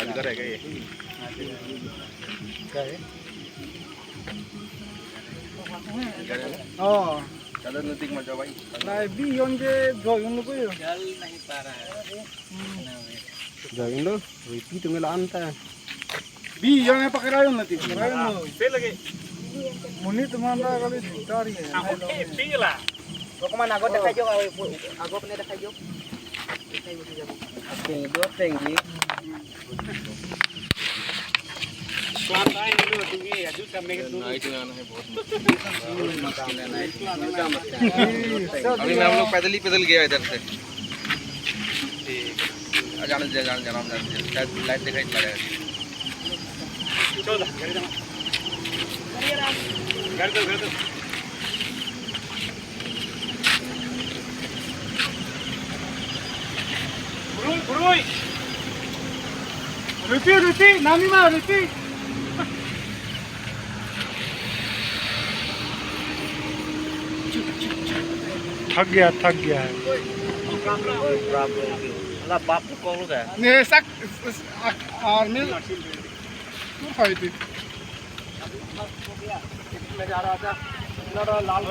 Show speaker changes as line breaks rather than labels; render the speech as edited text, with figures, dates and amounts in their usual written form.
अंदर है क्या ये?
क्या है?
ज़्यादा नजदीक मत जाओ भाई।
नहीं भी योंगे जो योंगे कोई
जल नहीं पा रहा है।
जाएंगे लो, रिपीट में लानता है।
भी योंगे पकड़ायो nanti pकड़ायो
Pil lagi.
menit mana kali cari ya
Pil lah.
Kau kemana? Aku dekat juga. Aku pernah dekat juga.
दो tangy.
Santai dulu tinggi ya juga mikir dulu.
Night में आना है बहुत मुश्किल है नाइट में। अभी मैं हम लोग पैदल गया इधर से। जाने शायद लाइट दिखाई पड़ रहा है।
Coba गाड़ी दो। गाड़ी दो Buruy.
Ruti nami mah Ruti थक गया है
Lah bab kok lu dah.
nih sak army tuh kayak itu
नजारा लाल